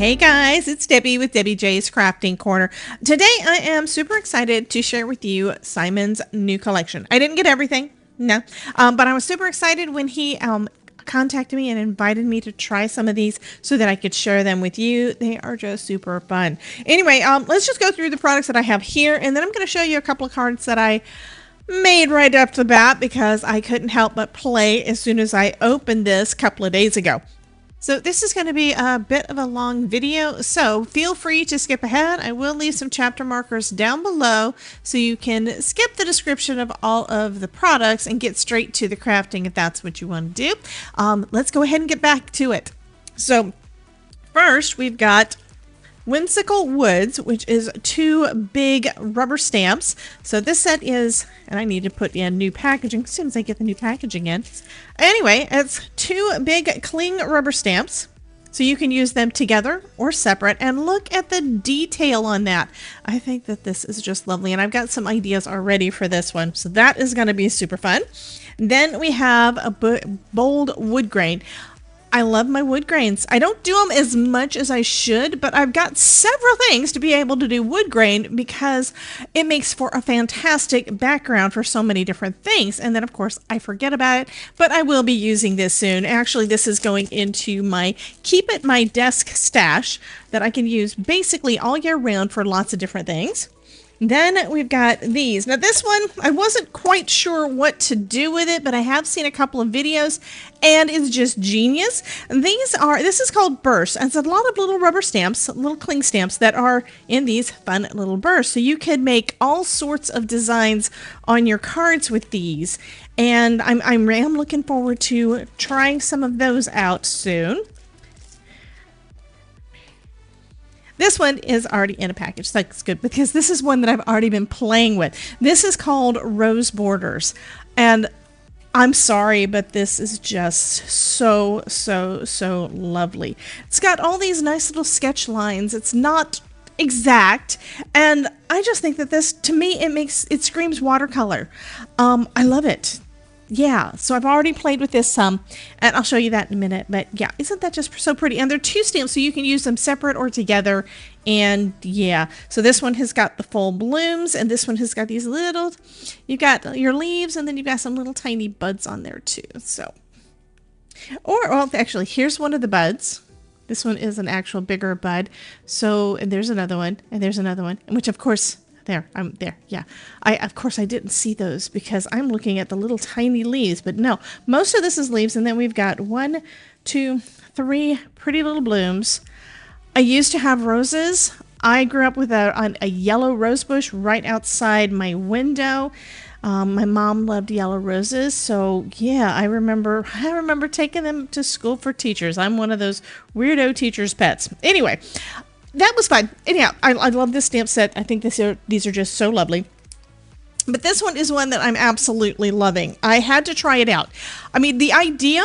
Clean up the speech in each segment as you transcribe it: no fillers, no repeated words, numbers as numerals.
Hey guys, it's Debbie with Debbie J's Crafting Corner. Today I am super excited to share with you Simon's new collection. I didn't get everything, no, but I was super excited when he contacted me and invited me to try some of these so that I could share them with you. They are just super fun. Anyway, let's just go through the products that I have here, and then I'm going to show you a couple of cards that I made right up the bat because I couldn't help but play as soon as I opened this a couple of days ago. So this is going to be a bit of a long video, so feel free to skip ahead. I will leave some chapter markers down below so you can skip the description of all of the products and get straight to the crafting if that's what you want to do. Let's go ahead and get back to it. So first we've got Whimsical Woods, which is 2 big rubber stamps. So this set is, and I need to put in new packaging as soon as I get the new packaging in. Anyway, it's 2 big cling rubber stamps. So you can use them together or separate, and look at the detail on that. I think that this is just lovely, and I've got some ideas already for this one. So that is going to be super fun. Then we have a bold wood grain. I love my wood grains. I don't do them as much as I should, but I've got several things to be able to do wood grain because it makes for a fantastic background for so many different things. And then of course I forget about it, but I will be using this soon. Actually, this is going into my keep at my desk stash that I can use basically all year round for lots of different things. Then we've got these. Now this one, I wasn't quite sure what to do with it, but I have seen a couple of videos and it's just genius. And this is called bursts. And it's a lot of little rubber stamps, little cling stamps that are in these fun little bursts. So you could make all sorts of designs on your cards with these. And I'm looking forward to trying some of those out soon. This one is already in a package. That's good because this is one that I've already been playing with. This is called Rose Borders. And I'm sorry, but this is just so lovely. It's got all these nice little sketch lines. It's not exact. And I just think that this, to me, it screams watercolor. I love it. Yeah, so I've already played with this some, and I'll show you that in a minute. But yeah, isn't that just so pretty? And they're 2 stamps, so you can use them separate or together. And yeah, so this one has got the full blooms, and this one has got these little, you've got your leaves, and then you've got some little tiny buds on there too. So, well, actually, here's one of the buds. This one is an actual bigger bud. So, and there's another one, and there's another one, which of course, I'm there. Yeah. Of course I didn't see those because I'm looking at the little tiny leaves, but no, most of this is leaves. And then we've got 1, 2, 3 pretty little blooms. I used to have roses. I grew up with a yellow rose bush right outside my window. My mom loved yellow roses. So yeah, I remember taking them to school for teachers. I'm one of those weirdo teachers' pets. Anyway, that was fun. Anyhow, I love this stamp set. I think these are just so lovely. But this one is one that I'm absolutely loving. I had to try it out. I mean, the idea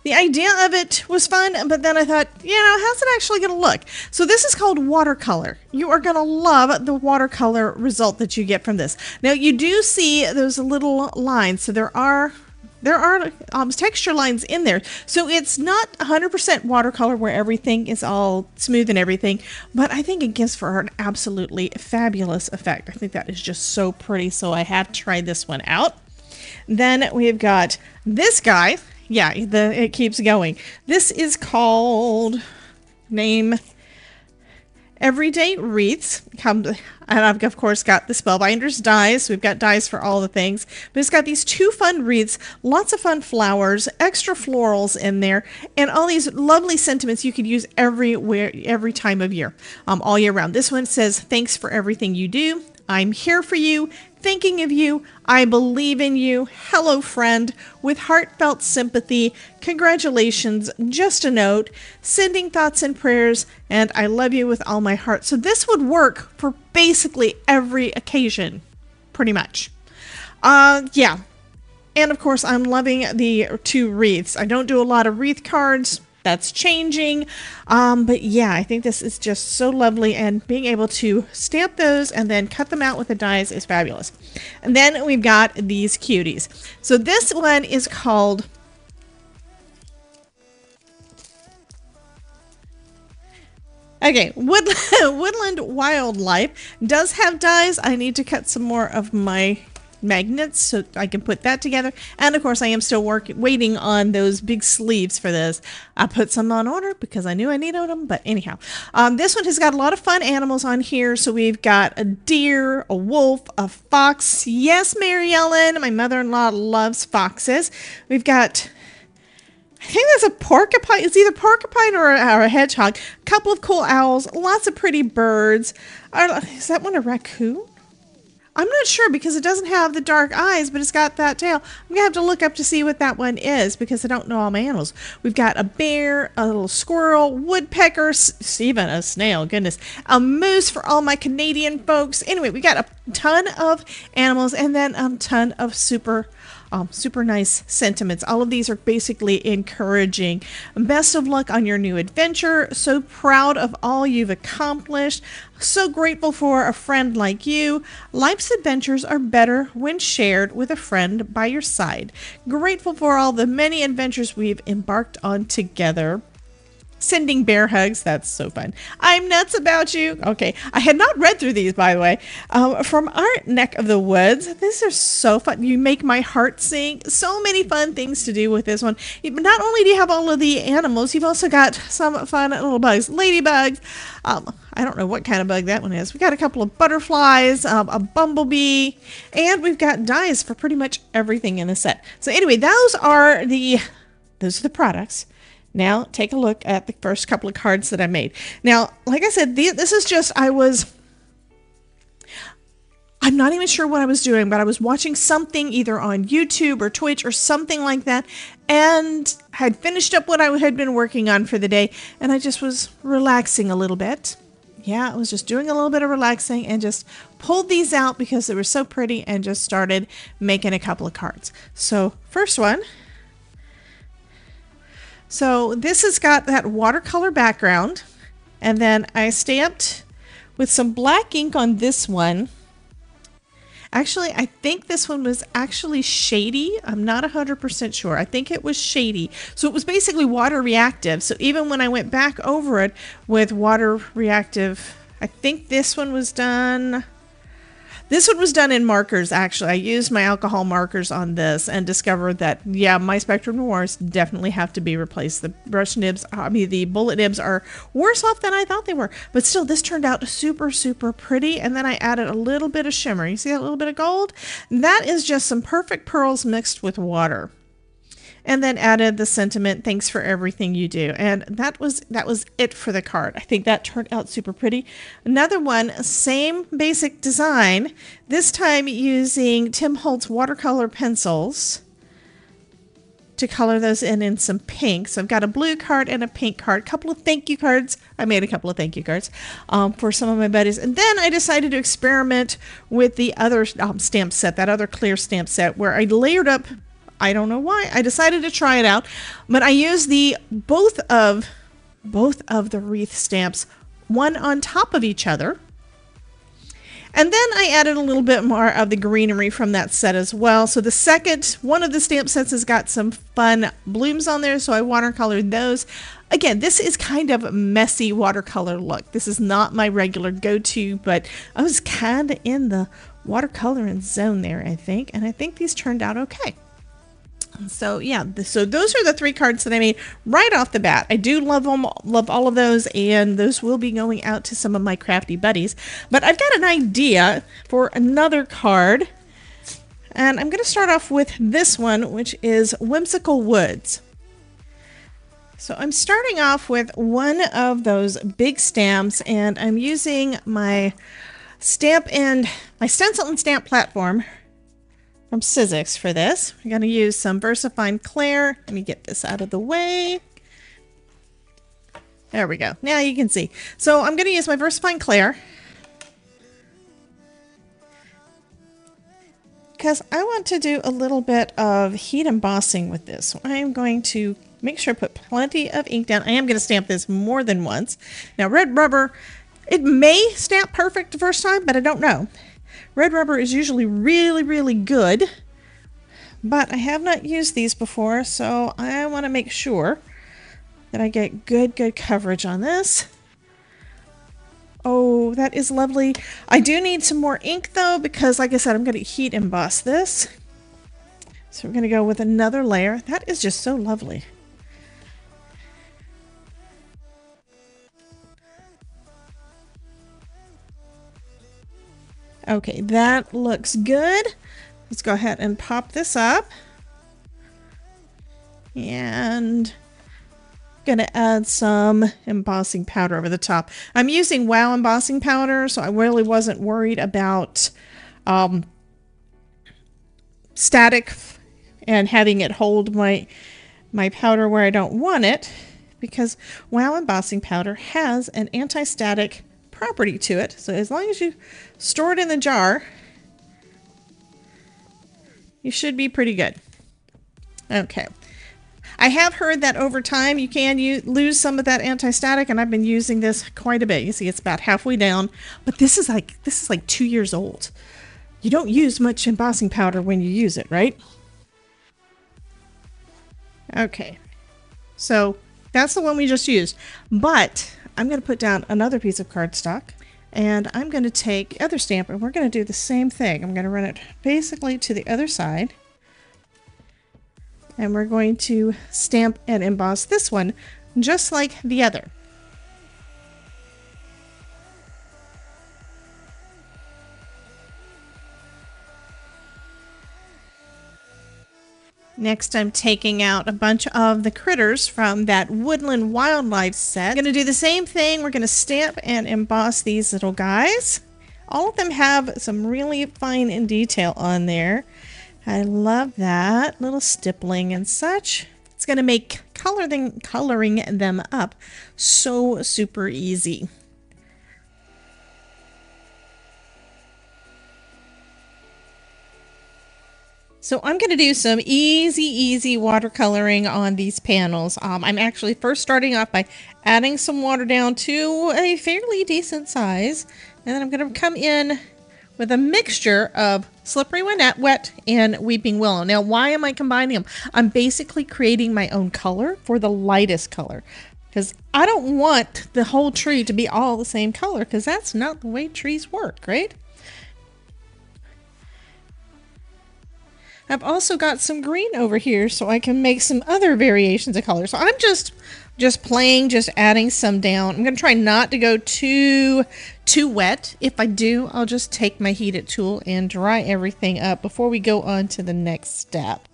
of it was fun, but then I thought, how's it actually going to look? So this is called watercolor. You are going to love the watercolor result that you get from this. Now, you do see those little lines. So there are texture lines in there. So it's not 100% watercolor where everything is all smooth and everything, but I think it gives for an absolutely fabulous effect. I think that is just so pretty. So I have tried this one out. Then we've got this guy. Yeah, it keeps going. This is called Everyday Wreaths. And I've, of course, got the Spellbinders dies. We've got dies for all the things. But it's got these 2 fun wreaths, lots of fun flowers, extra florals in there, and all these lovely sentiments you could use everywhere, every time of year, all year round. This one says, thanks for everything you do. I'm here for you, thinking of you, I believe in you, hello friend, with heartfelt sympathy, congratulations, just a note, sending thoughts and prayers, and I love you with all my heart. So this would work for basically every occasion, pretty much. Yeah, and of course I'm loving the 2 wreaths. I don't do a lot of wreath cards. That's changing. But yeah, I think this is just so lovely, and being able to stamp those and then cut them out with the dies is fabulous. And then we've got these cuties. So this one is called Okay, Woodland Wildlife does have dies. I need to cut some more of my magnets so I can put that together. And of course, I am still waiting on those big sleeves for this. I put some on order because I knew I needed them. But anyhow, this one has got a lot of fun animals on here. So we've got a deer, a wolf, a fox. Yes, Mary Ellen, my mother-in-law loves foxes. We've got, I think that's a porcupine. It's either porcupine or a hedgehog. A couple of cool owls. Lots of pretty birds. Is that one a raccoon? I'm not sure because it doesn't have the dark eyes, but it's got that tail. I'm going to have to look up to see what that one is because I don't know all my animals. We've got a bear, a little squirrel, woodpecker, even a snail, goodness, a moose for all my Canadian folks. Anyway, we got a ton of animals and then a ton of super nice sentiments. All of these are basically encouraging. Best of luck on your new adventure. So proud of all you've accomplished. So grateful for a friend like you. Life's adventures are better when shared with a friend by your side. Grateful for all the many adventures we've embarked on together. Sending bear hugs. That's so fun. I'm nuts about you. Okay. I had not read through these, by the way. From our neck of the woods. These are so fun. You make my heart sing. So many fun things to do with this one. Not only do you have all of the animals, you've also got some fun little bugs. Ladybugs. I don't know what kind of bug that one is. We've got a couple of butterflies, a bumblebee, and we've got dies for pretty much everything in the set. So anyway, those are the products. Now, take a look at the first couple of cards that I made. Now, like I said, this is just, I'm not even sure what I was doing, but I was watching something either on YouTube or Twitch or something like that, and had finished up what I had been working on for the day, and I just was relaxing a little bit. Yeah, I was just doing a little bit of relaxing and just pulled these out because they were so pretty and just started making a couple of cards. So, first one. So this has got that watercolor background, and then I stamped with some black ink on this one. Actually, I think this one was actually shady. I'm not 100% sure. I think it was shady. So it was basically water reactive. So even when I went back over it with water reactive, I think this one was done. This one was done in markers, actually. I used my alcohol markers on this and discovered that, yeah, my Spectrum Noirs definitely have to be replaced. The brush nibs, the bullet nibs are worse off than I thought they were. But still, this turned out super, super pretty. And then I added a little bit of shimmer. You see that little bit of gold? That is just some perfect pearls mixed with water. And then added the sentiment, thanks for everything you do. And that was it for the card. I think that turned out super pretty. Another one, same basic design, this time using Tim Holtz watercolor pencils to color those in some pink. So I've got a blue card and a pink card, a couple of thank you cards. I made a couple of thank you cards for some of my buddies. And then I decided to experiment with the other stamp set, that other clear stamp set where I layered up. I don't know why. I decided to try it out, but I used both of the wreath stamps, one on top of each other. And then I added a little bit more of the greenery from that set as well. So the second one of the stamp sets has got some fun blooms on there, so I watercolored those. Again, this is kind of a messy watercolor look. This is not my regular go-to, but I was kind of in the watercoloring zone there, I think, and I think these turned out okay. So yeah, so those are the three cards that I made right off the bat. I do love them, love all of those, and those will be going out to some of my crafty buddies. But I've got an idea for another card, and I'm going to start off with this one, which is Whimsical Woods. So I'm starting off with one of those big stamps, and I'm using my stencil and stamp platform from Sizzix for this. We're going to use some VersaFine Clair. Let me get this out of the way. There we go. Now you can see. So I'm going to use my VersaFine Clair because I want to do a little bit of heat embossing with this. So I'm going to make sure I put plenty of ink down. I am going to stamp this more than once. Now red rubber, it may stamp perfect the first time, but I don't know. Red rubber is usually really, really good, but I have not used these before, so I want to make sure that I get good coverage on this. Oh, that is lovely. I do need some more ink though, because like I said, I'm going to heat emboss this. So we're going to go with another layer. That is just so lovely. Okay, that looks good. Let's go ahead and pop this up. And gonna add some embossing powder over the top. I'm using Wow embossing powder, so I really wasn't worried about static and having it hold my powder where I don't want it, because Wow embossing powder has an anti-static property to it. So as long as you store it in the jar, you should be pretty good. Okay. I have heard that over time you can lose some of that anti-static, and I've been using this quite a bit. You see it's about halfway down, but this is like 2 years old. You don't use much embossing powder when you use it, right? Okay. So that's the one we just used, but I'm going to put down another piece of cardstock, and I'm going to take the other stamp, and we're going to do the same thing. I'm going to run it basically to the other side. And we're going to stamp and emboss this one just like the other. Next, I'm taking out a bunch of the critters from that woodland wildlife set. I'm going to do the same thing. We're going to stamp and emboss these little guys. All of them have some really fine detail on there. I love that little stippling and such. It's going to make coloring them up so super easy. So I'm going to do some easy watercoloring on these panels. I'm actually first starting off by adding some water down to a fairly decent size, and then I'm going to come in with a mixture of Slippery When Wet and Weeping Willow. Now, why am I combining them? I'm basically creating my own color for the lightest color, because I don't want the whole tree to be all the same color, because that's not the way trees work, right? I've also got some green over here so I can make some other variations of color. So I'm just playing, just adding some down. I'm going to try not to go too wet. If I do, I'll just take my heated tool and dry everything up before we go on to the next step.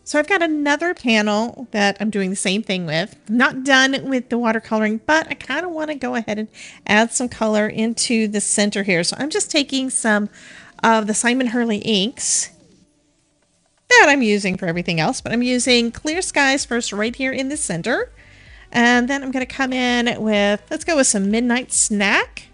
So I've got another panel that I'm doing the same thing with. I'm not done with the watercoloring, but I kind of want to go ahead and add some color into the center here. So I'm just taking some of the Simon Hurley inks that I'm using for everything else, but I'm using Clear Skies first right here in the center. And then I'm going to come in with, let's go with some Midnight Snack.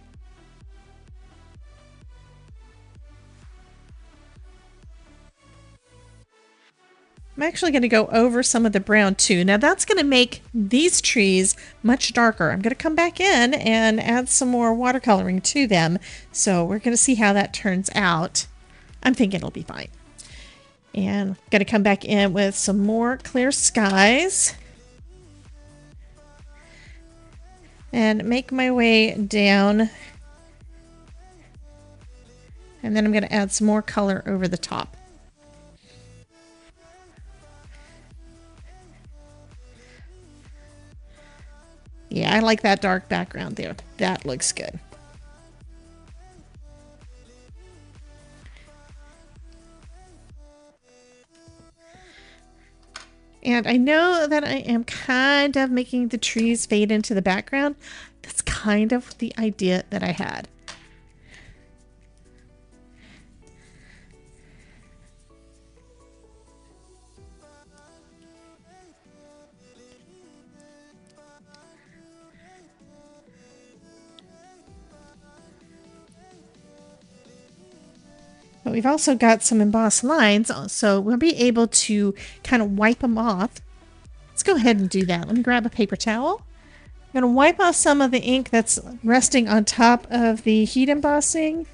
I'm actually going to go over some of the brown too. Now that's going to make these trees much darker. I'm going to come back in and add some more watercoloring to them. So we're going to see how that turns out. I'm thinking it'll be fine. And I'm going to come back in with some more Clear Skies. And make my way down. And then I'm going to add some more color over the top. Yeah, I like that dark background there. That looks good. And I know that I am kind of making the trees fade into the background. That's kind of the idea that I had. But we've also got some embossed lines, so we'll be able to kind of wipe them off. Let's go ahead and do that. Let me grab a paper towel. I'm going to wipe off some of the ink that's resting on top of the heat embossing.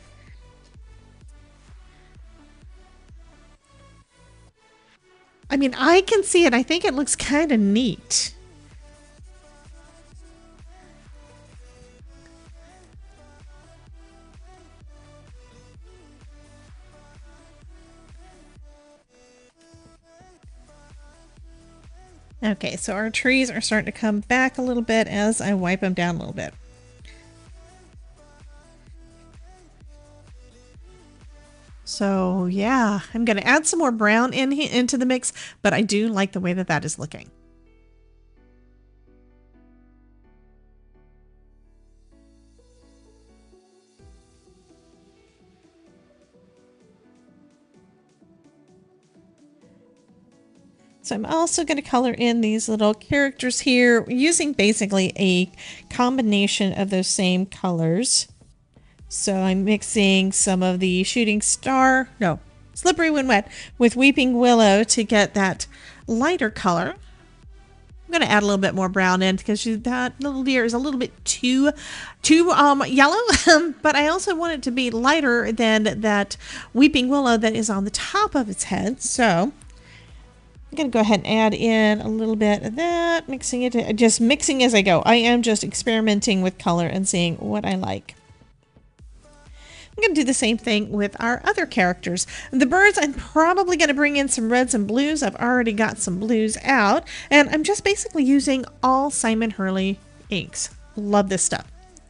I mean, I can see it. I think it looks kind of neat. Okay, so our trees are starting to come back a little bit as I wipe them down a little bit. So yeah, I'm going to add some more brown into the mix, but I do like the way that that is looking. So I'm also going to color in these little characters here using basically a combination of those same colors. So I'm mixing some of the Slippery When Wet with Weeping Willow to get that lighter color. I'm going to add a little bit more brown in because that little deer is a little bit too yellow, but I also want it to be lighter than that Weeping Willow that is on the top of its head. So I'm going to go ahead and add in a little bit of that, just mixing as I go. I am just experimenting with color and seeing what I like. I'm going to do the same thing with our other characters. The birds, I'm probably going to bring in some reds and blues. I've already got some blues out, and I'm just basically using all Simon Hurley inks. Love this stuff.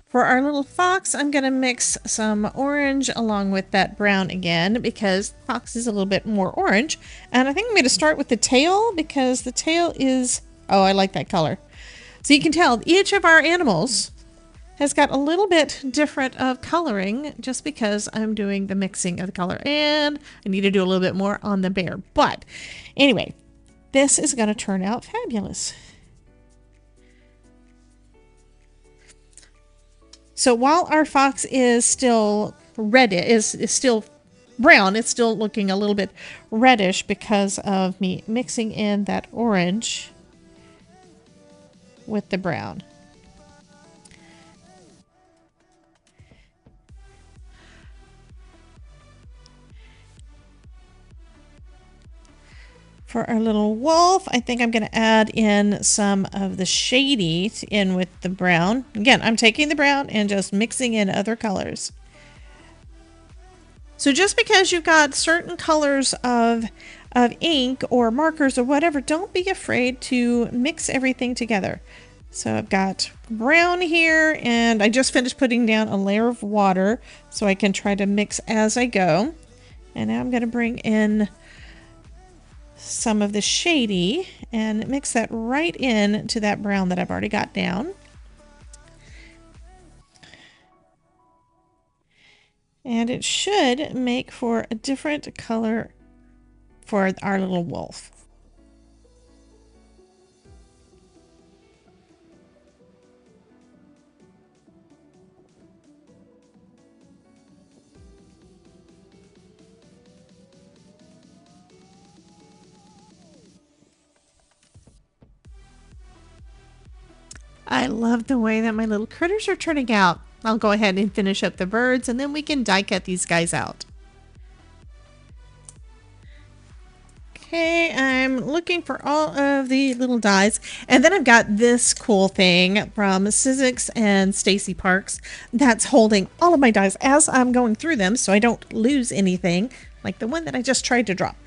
For our little fox, I'm going to mix some orange along with that brown again because fox is a little bit more orange. And I think I'm going to start with the tail because the tail is, oh, I like that color. So you can tell each of our animals has got a little bit different of coloring just because I'm doing the mixing of the color. And I need to do a little bit more on the bear. But anyway, this is going to turn out fabulous. So while our fox is still is still brown, it's still looking a little bit reddish because of me mixing in that orange with the brown. For our little wolf, I think I'm going to add in some of the shady in with the brown. Again, I'm taking the brown and just mixing in other colors. So just because you've got certain colors of ink or markers or whatever, don't be afraid to mix everything together. So I've got brown here, and I just finished putting down a layer of water so I can try to mix as I go. And now I'm going to bring in some of the shady and mix that right in to that brown that I've already got down. And it should make for a different color for our little wolf. I love the way that my little critters are turning out. I'll go ahead and finish up the birds and then we can die cut these guys out. Okay, I'm looking for all of the little dies. And then I've got this cool thing from Sizzix and Stacy Parks that's holding all of my dies as I'm going through them so I don't lose anything, like the one that I just tried to drop.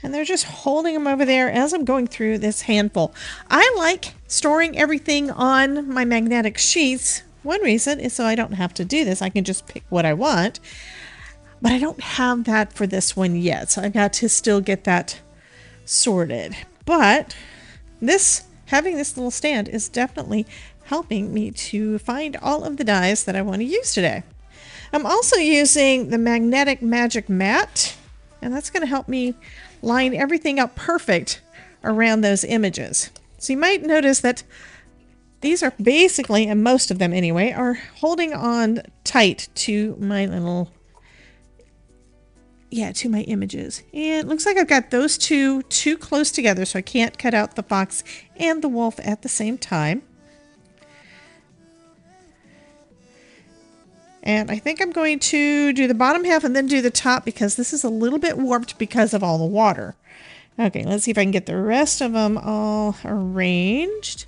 And they're just holding them over there as I'm going through this handful. I like storing everything on my magnetic sheets. One reason is so I don't have to do this. I can just pick what I want. But I don't have that for this one yet. So I've got to still get that sorted. But having this little stand is definitely helping me to find all of the dies that I want to use today. I'm also using the Magnetic Magic Mat. And that's going to help me line everything up perfect around those images. So you might notice that these are basically, and most of them anyway, are holding on tight to my little yeah, to my images. And it looks like I've got those two too close together, so I can't cut out the fox and the wolf at the same time. And I think I'm going to do the bottom half and then do the top because this is a little bit warped because of all the water. Okay, let's see if I can get the rest of them all arranged.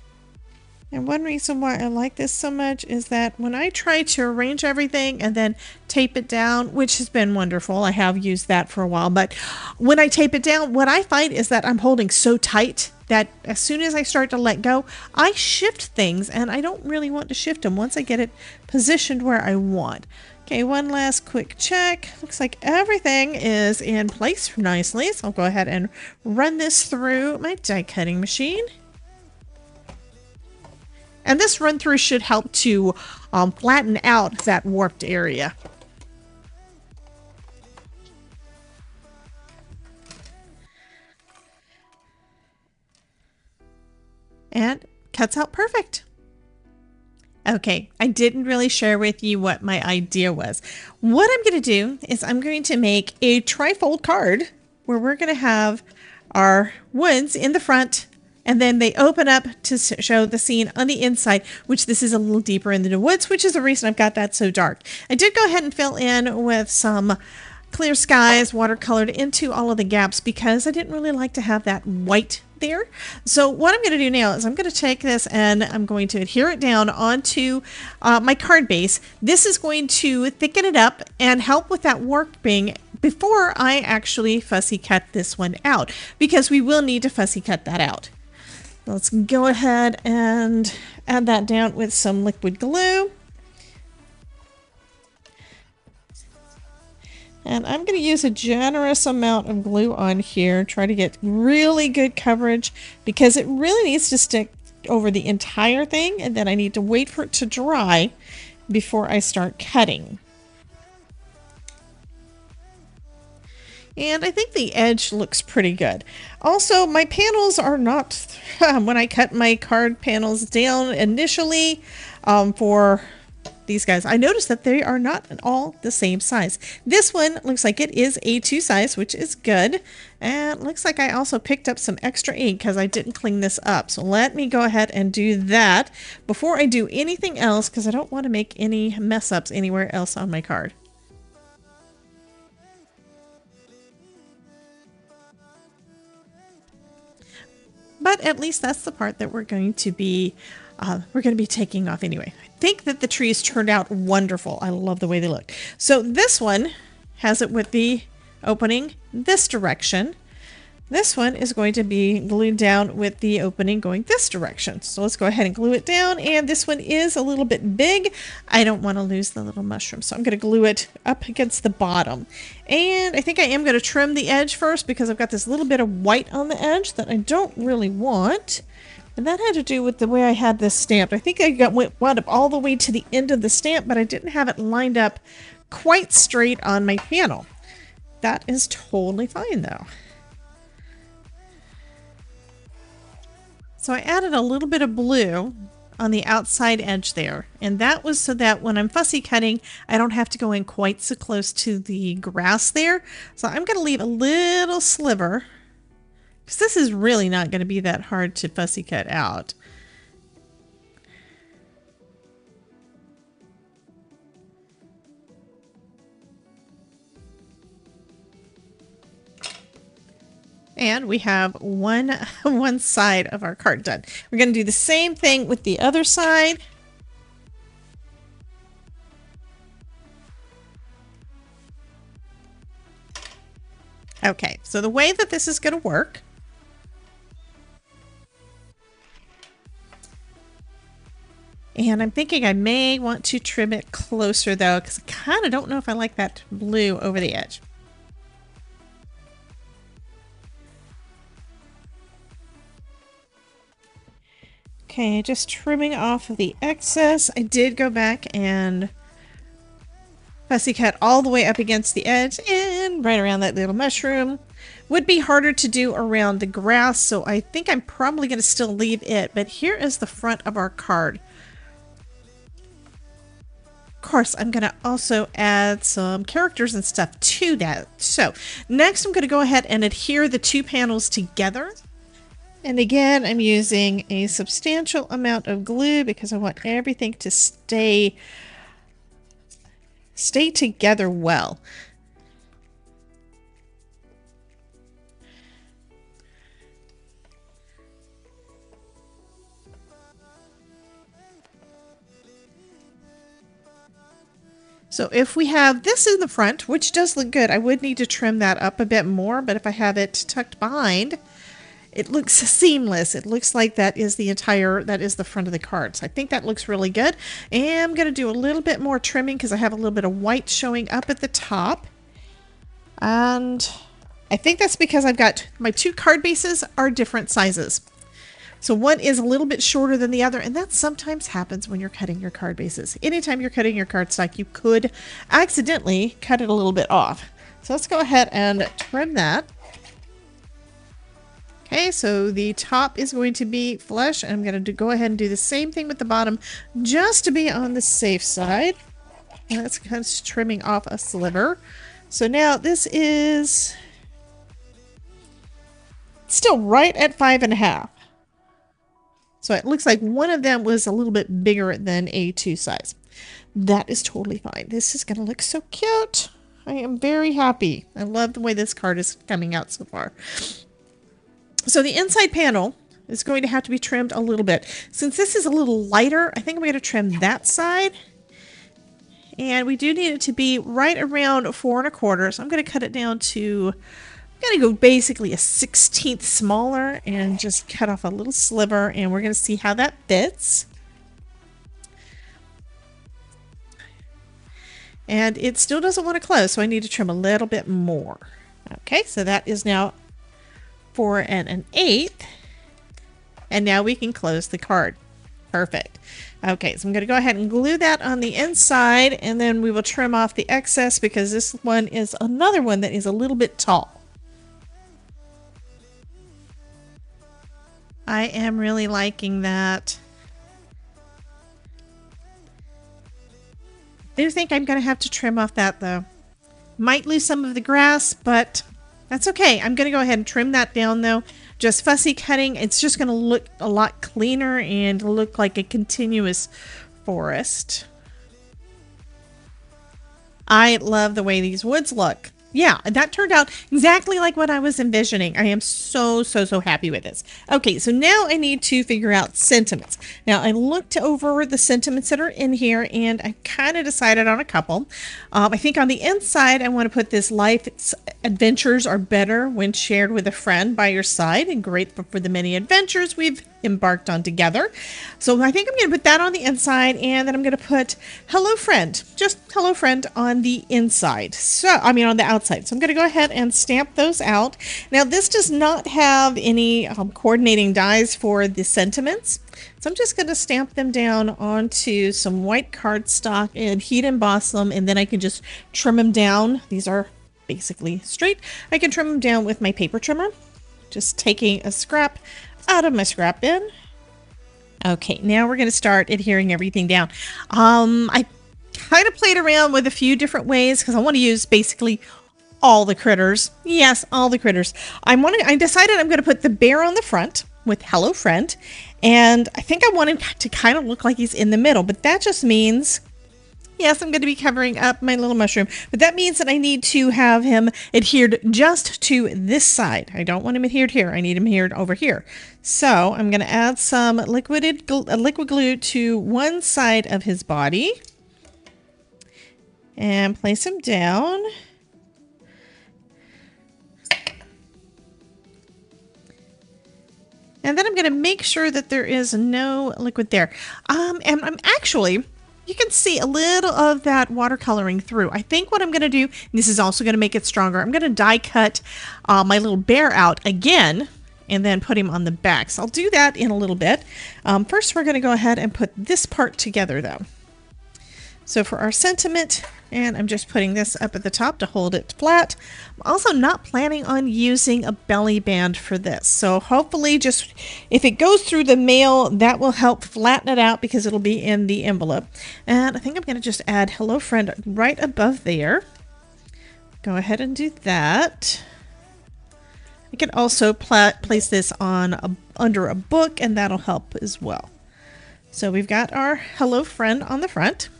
And one reason why I like this so much is that when I try to arrange everything and then tape it down, which has been wonderful, I have used that for a while, but when I tape it down, what I find is that I'm holding so tight that as soon as I start to let go, I shift things, and I don't really want to shift them once I get it positioned where I want. Okay, one last quick check. Looks like everything is in place nicely, so I'll go ahead and run this through my die cutting machine. And this run through should help to flatten out that warped area. And cuts out perfect. Okay, I didn't really share with you what my idea was. What I'm going to do is I'm going to make a trifold card where we're going to have our woods in the front, and then they open up to show the scene on the inside, which this is a little deeper into the woods, which is the reason I've got that so dark. I did go ahead and fill in with some clear skies, watercolored into all of the gaps because I didn't really like to have that white there. So what I'm going to do now is I'm going to take this and I'm going to adhere it down onto my card base. This is going to thicken it up and help with that warping before I actually fussy cut this one out, because we will need to fussy cut that out. Let's go ahead and add that down with some liquid glue. And I'm going to use a generous amount of glue on here, try to get really good coverage because it really needs to stick over the entire thing, and then I need to wait for it to dry before I start cutting. And I think the edge looks pretty good. Also, my panels are not, when I cut my card panels down initially for these guys, I noticed that they are not all the same size. This one looks like it is A2 size, which is good. And it looks like I also picked up some extra ink because I didn't clean this up. So let me go ahead and do that before I do anything else, because I don't want to make any mess ups anywhere else on my card. But at least that's the part that we're going to be taking off anyway. I think that the trees turned out wonderful. I love the way they look. So this one has it with the opening this direction. This one is going to be glued down with the opening going this direction. So let's go ahead and glue it down. And this one is a little bit big. I don't want to lose the little mushroom, so I'm going to glue it up against the bottom. And I think I am going to trim the edge first because I've got this little bit of white on the edge that I don't really want. And that had to do with the way I had this stamped. I think I wound up all the way to the end of the stamp, but I didn't have it lined up quite straight on my panel. That is totally fine though. So I added a little bit of blue on the outside edge there, and that was so that when I'm fussy cutting, I don't have to go in quite so close to the grass there. So I'm going to leave a little sliver, because this is really not going to be that hard to fussy cut out. And we have one side of our card done. We're going to do the same thing with the other side. Okay, so the way that this is going to work and I'm thinking I may want to trim it closer though, because I kind of don't know if I like that blue over the edge. Okay, just trimming off of the excess. I did go back and fussy cut all the way up against the edge and right around that little mushroom. Would be harder to do around the grass, so I think I'm probably going to still leave it. But here is the front of our card. Of course, I'm going to also add some characters and stuff to that. So next I'm going to go ahead and adhere the two panels together. And again, I'm using a substantial amount of glue because I want everything to stay together well. So if we have this in the front, which does look good, I would need to trim that up a bit more, but if I have it tucked behind, it looks seamless. It looks like that is the front of the card. So I think that looks really good. And I'm going to do a little bit more trimming because I have a little bit of white showing up at the top. And I think that's because I've got my two card bases are different sizes. So one is a little bit shorter than the other, and that sometimes happens when you're cutting your card bases. Anytime you're cutting your cardstock, you could accidentally cut it a little bit off. So let's go ahead and trim that. Okay, so the top is going to be flush, and I'm going to go ahead and do the same thing with the bottom just to be on the safe side. And that's kind of trimming off a sliver. So now this is still right at 5.5. So it looks like one of them was a little bit bigger than A2 size. That is totally fine. This is going to look so cute. I am very happy. I love the way this card is coming out so far. So the inside panel is going to have to be trimmed a little bit. Since this is a little lighter, I think I'm going to trim that side. And we do need it to be right around 4 1/4. So I'm going to cut it down to... I'm going to go basically a 1/16 smaller and just cut off a little sliver, and we're going to see how that fits. And it still doesn't want to close, so I need to trim a little bit more. Okay, so that is now 4 1/8. And now we can close the card. Perfect. Okay, so I'm going to go ahead and glue that on the inside, and then we will trim off the excess because this one is another one that is a little bit tall. I am really liking that. I do think I'm going to have to trim off that though. Might lose some of the grass, but that's okay. I'm going to go ahead and trim that down though. Just fussy cutting. It's just going to look a lot cleaner and look like a continuous forest. I love the way these woods look. Yeah, that turned out exactly like what I was envisioning. I am so happy with this. Okay, so now I need to figure out sentiments. Now, I looked over the sentiments that are in here, and I kind of decided on a couple. I think on the inside, I want to put this: life's adventures are better when shared with a friend by your side, and grateful for the many adventures we've embarked on together. So I think I'm going to put that on the inside, and then I'm going to put hello friend, just hello friend on the inside. So, I mean on the outside. So I'm going to go ahead and stamp those out. Now this does not have any coordinating dies for the sentiments. So I'm just going to stamp them down onto some white cardstock and heat emboss them, and then I can just trim them down. These are basically straight. I can trim them down with my paper trimmer. Just taking a scrap out of my scrap bin. Okay, now we're going to start adhering everything down. I kind of played around with a few different ways because I want to use basically all the critters. Yes, all the critters. I decided I'm going to put the bear on the front with hello friend, and I think I want him to kind of look like he's in the middle, but that just means, yes, I'm going to be covering up my little mushroom, but that means that I need to have him adhered just to this side. I don't want him adhered here. I need him adhered over here. So I'm going to add some liquid glue to one side of his body and place him down. And then I'm going to make sure that there is no liquid there. And I'm actually... you can see a little of that watercoloring through. I think what I'm going to do, and this is also going to make it stronger, I'm going to die cut my little bear out again and then put him on the back. So I'll do that in a little bit. First, we're going to go ahead and put this part together though. So for our sentiment, and I'm just putting this up at the top to hold it flat. I'm also not planning on using a belly band for this. So hopefully just if it goes through the mail, that will help flatten it out because it'll be in the envelope. And I think I'm going to just add Hello Friend right above there. Go ahead and do that. I can also place this on under a book, and that'll help as well. So we've got our Hello Friend on the front.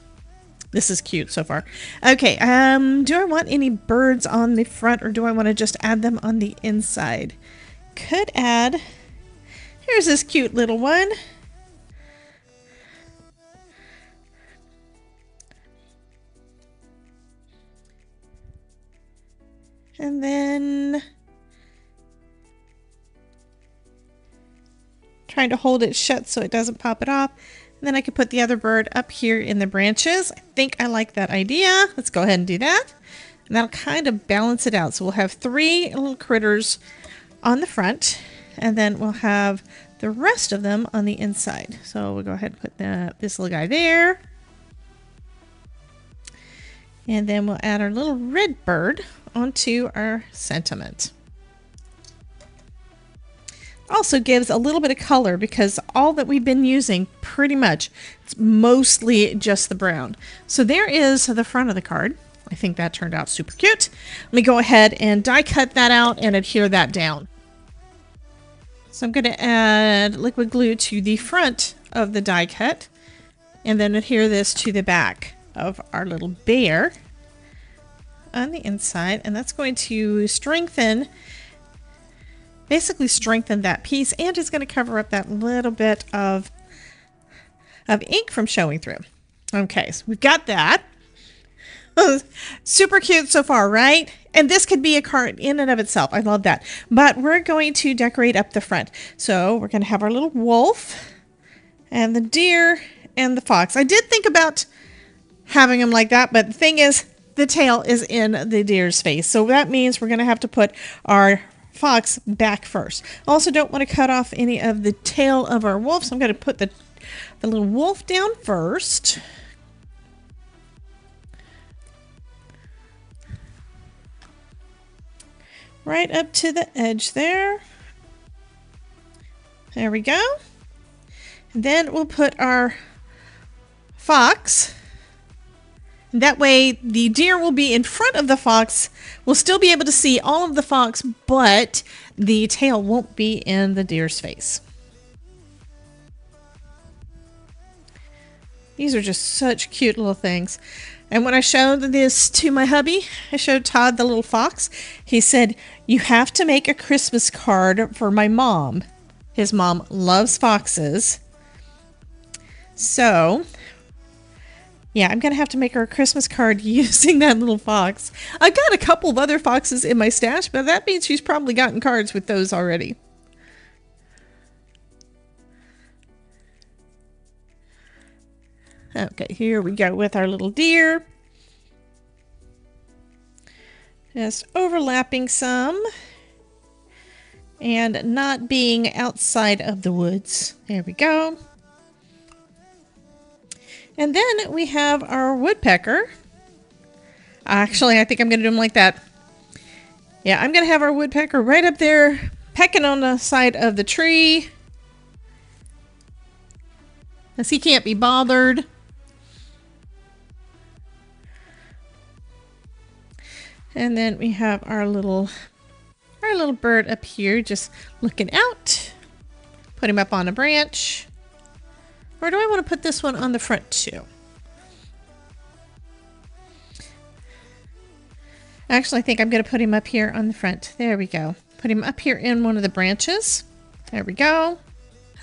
This is cute so far. Okay, do I want any birds on the front, or do I want to just add them on the inside? Could add, here's this cute little one. And then trying to hold it shut so it doesn't pop it off. And then I could put the other bird up here in the branches. I think I like that idea. Let's go ahead and do that. And that'll kind of balance it out. So we'll have 3 little critters on the front, and then we'll have the rest of them on the inside. So we'll go ahead and put this little guy there. And then we'll add our little red bird onto our sentiment. Also gives a little bit of color because all that we've been using pretty much, it's mostly just the brown. So there is the front of the card. I think that turned out super cute. Let me go ahead and die cut that out and adhere that down. So I'm going to add liquid glue to the front of the die cut and then adhere this to the back of our little bear on the inside, and that's going to basically strengthen that piece, and it's going to cover up that little bit of ink from showing through. Okay, so we've got that. Super cute so far, right? And this could be a card in and of itself. I love that. But we're going to decorate up the front. So we're going to have our little wolf and the deer and the fox. I did think about having them like that, but the thing is, the tail is in the deer's face. So that means we're going to have to put our fox back first. Also don't want to cut off any of the tail of our wolf, so I'm going to put the little wolf down first. Right up to the edge there. There we go. And then we'll put our fox. That way the deer will be in front of the fox. We'll still be able to see all of the fox, but the tail won't be in the deer's face. These are just such cute little things. And when I showed this to my hubby, I showed Todd the little fox. He said, "You have to make a Christmas card for my mom." His mom loves foxes. So yeah, I'm going to have to make her a Christmas card using that little fox. I've got a couple of other foxes in my stash, but that means she's probably gotten cards with those already. Okay, here we go with our little deer. Just overlapping some and not being outside of the woods. There we go. And then we have our woodpecker. Actually, I think I'm going to do them like that. Yeah, I'm going to have our woodpecker right up there, pecking on the side of the tree, as he can't be bothered. And then we have our little bird up here, just looking out. Put him up on a branch. Or do I want to put this one on the front too? Actually, I think I'm going to put him up here on the front. There we go. Put him up here in one of the branches. There we go.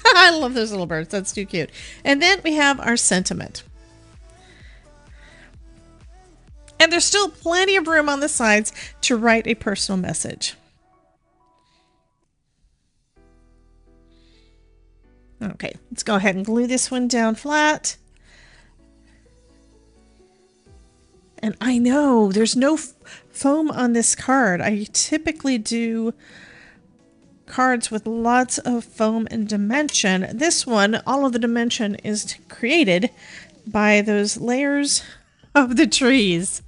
I love those little birds. That's too cute. And then we have our sentiment. And there's still plenty of room on the sides to write a personal message. Okay, let's go ahead and glue this one down flat. And I know there's no foam on this card. I typically do cards with lots of foam and dimension. This one, all of the dimension is created by those layers of the trees.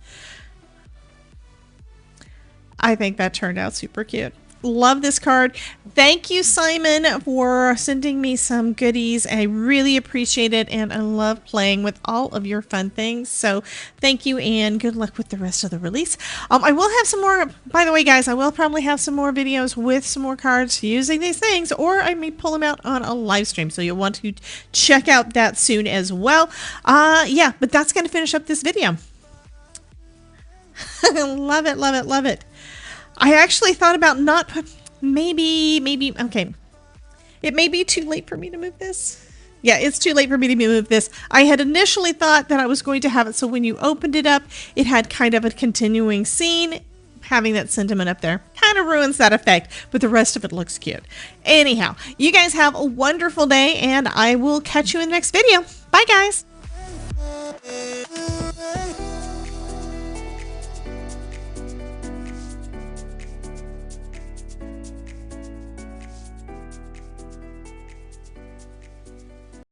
I think that turned out super cute. Love this card. Thank you, Simon, for sending me some goodies. I really appreciate it, and I love playing with all of your fun things. So thank you, and good luck with the rest of the release. I will have some more, by the way, guys, I will probably have some more videos with some more cards using these things, or I may pull them out on a live stream. So you'll want to check out that soon as well. Yeah, but that's going to finish up this video. Love it, love it, love it. I actually thought about not maybe, okay. It may be too late for me to move this. Yeah, it's too late for me to move this. I had initially thought that I was going to have it so when you opened it up, it had kind of a continuing scene. Having that sentiment up there kind of ruins that effect, but the rest of it looks cute. Anyhow, you guys have a wonderful day, and I will catch you in the next video. Bye, guys.